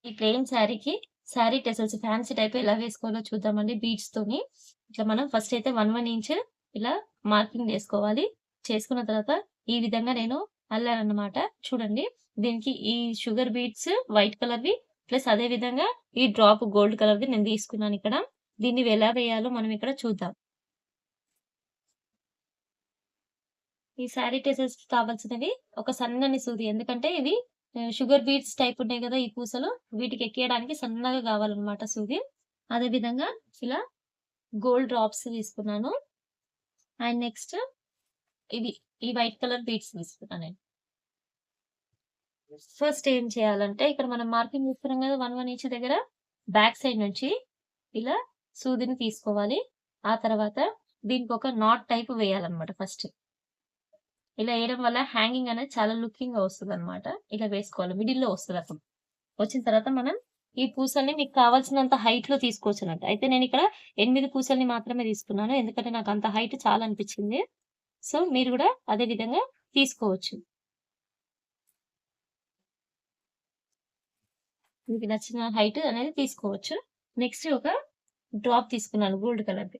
ఈ ప్లెయిన్ శారీకి sari tassels fancy type ఎలా వేసుకోవాలో చూద్దామండి బీడ్స్‌తోని. ఇట్లా మనం ఫస్ట్ అయితే 1 ఇంచ్ ఇలా మార్కింగ్ చేసుకోవాలి. చేసుకున్న తర్వాత ఈ విధంగా నేను అల్లానన్నమాట. చూడండి. దీనికి ఈ షుగర్ బీడ్స్ వైట్ కలర్‌వి ప్లస్ అదే విధంగా ఈ డ్రాప్ గోల్డ్ కలర్‌ది నేను తీసుకున్నానిక్కడ. దీన్ని ఎలా వేయాలో మనం ఇక్కడ చూద్దాం. ఈ శారీ టెసల్స్‌కి కావాల్సినవి ఒక సన్నని సూది. ఎందుకంటే ఇవి షుగర్ బీడ్స్ టైప్ ఉన్నాయి గదా! ఈ పూసలు. వీటికి ఎక్కియడానికి సన్నగా కావాలన్నమాట సూది. అదే విధంగా ఇలా గోల్డ్ డ్రాప్స్ తీసుకున్నాను. అండ్ నెక్స్ట్ ఇవి ఈ వైట్ కలర్ బీడ్స్ తీసుకున్నా నేను. ఫస్ట్ ఏం చేయాలంటే ఇక్కడ మనం మార్కింగ్ తీసుకున్నాం కదా! 1 ఇంచ్ దగ్గర బ్యాక్ సైడ్ నుంచి ఇలా సూదిని తీసుకోవాలి. ఆ తర్వాత దీనికి ఒక నాట్ టైప్ వేయాలన్నమాట ఫస్ట్. ఇలా ఎయడం వల్ల హ్యాంగింగ్ అనేది చాలా లుకింగ్‌గా వస్తదన్నమాట. ఇలా వేసుకోవాలి. మిడిల్‌లో వస్తదప్పుడు. వచ్చిన తర్వాత మనం ఈ పూసల్ని మీకు కావాల్సినంత హైట్‌లో తీసుకోవచ్చన్నట్టు. అయితే నేనిక్కడ 8 పూసల్ని మాత్రమే తీసుకున్నాను. ఎందుకంటే నాకు అంత హైట్ చాలా అనిపించింది. సో, మీరు గూడా అదే విధంగా తీసుకోవచ్చు. మీకు నచ్చిన హైట్ అనేది తీసుకోవచ్చు. నెక్స్ట్ ఒక డ్రాప్ తీసుకున్నాను గోల్డ్ కలర్‌ది.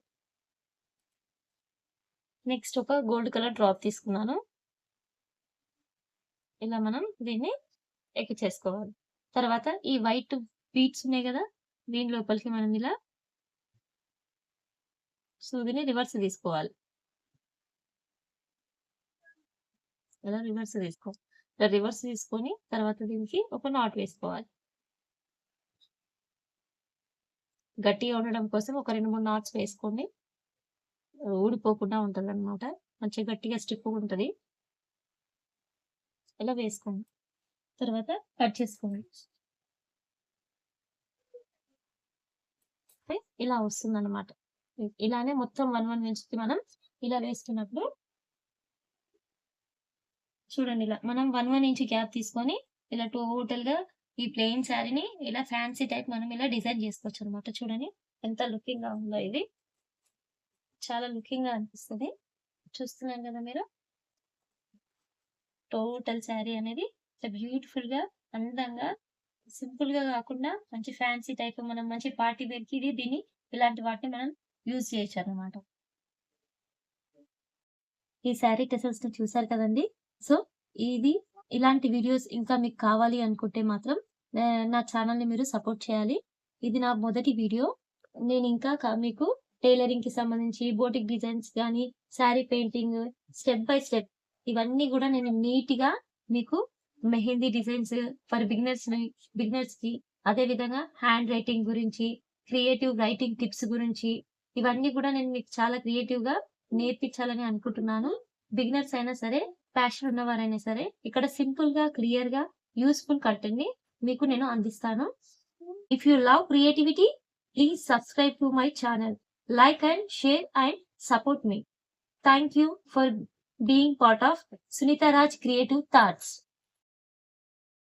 నెక్స్ట్ ఒక గోల్డ్ కలర్ డ్రాప్ తీసుకున్నాను. ఇలా మనం దీన్ని ఎక్కించేసుకోవాలి. తర్వాత ఈ వైట్ బీడ్స్ ఉన్నాయి గదా! దీని లోపలికి మనం ఇలా సూదిని రివర్స్ తీసుకోవాలి. ఇలా రివర్స్ తీసుకో. ఇలా రివర్స్ తీసుకొని తర్వాత దీనికి ఒక నాట్ వేసుకోవాలి. గట్టిగా ఉండడం కోసం ఒక 2, 3 నాట్స్ వేసుకోండి. ఊడిపోకుండా ఉంటదనమాట. మంచిగా గట్టిగా స్టిఫ్‌గుంటది. ఇలా వేసుకోండి. తర్వాత కట్ చేసుకోండి. అంటే ఇలా వస్తుందనమాట. ఇలానే మొత్తం 1 ఇంచ్‌కి మనం ఇలా వేస్తున్నప్పుడు చూడండి ఇలా మనం 1 ఇంచ్ గ్యాప్ తీసుకొని ఇలా టోటల్‌గా ఈ ప్లెయిన్ శారీని ఇలా ఫ్యాన్సీ టైప్ మనం ఇలా డిజైన్ చేసుకోవచ్చనమాట. చూడండి ఎంత లుకింగ్‌గా ఉందో ఇది. చాలా లుకింగ్‌గా అనిపిస్తది. చూస్తున్నారు గదా మీరు. టోటల్ శారీ అనేది ఇట్లా బ్యూటిఫుల్‌గా, అందంగా, సింపుల్‌గా గాకుండా మంచి ఫ్యాన్సీ టైప్ మనం మంచి పార్టీ వేర్‌కి దీన్ని ఇలాంటి వాటిని మనం యూజ్ చేయొచ్చనమాట. ఈ శారీ టెసల్స్‌ని చూసారు కదండీ! సో, ఇది ఇలాంటి వీడియోస్ ఇంకా మీకు కావాలి అనుకుంటే మాత్రం నా ఛానెల్‌ని మీరు సపోర్ట్ చేయాలి. ఇది నా మొదటి వీడియో. నేనింకా మీకు టైలరింగ్‌కి సంబంధించి బోటిక్ డిజైన్స్ గానీ, sari painting step by step ఇవన్నీ గూడా నేను నీట్‌గా మీకు మెహందీ డిజైన్స్ ఫర్ బిగినర్స్‌కి అదే విధంగా హ్యాండ్ రైటింగ్ గురించి, క్రియేటివ్ రైటింగ్ టిప్స్ గురించి ఇవన్నీ గూడా నేను మీకు చాలా క్రియేటివ్‌గా నేర్పించాలని అనుకుంటున్నాను. బిగినర్స్ అయినా సరే, ప్యాషన్ ఉన్నవారైనా సరే, ఇక్కడ సింపుల్‌గా, క్లియర్‌గా, యూజ్‌ఫుల్ కంటెంట్‌ని మీకు నేను అందిస్తాను. If you love creativity, please subscribe to my channel, like and share and support me. Thank you for being part of Sunita Raj Creative Thoughts.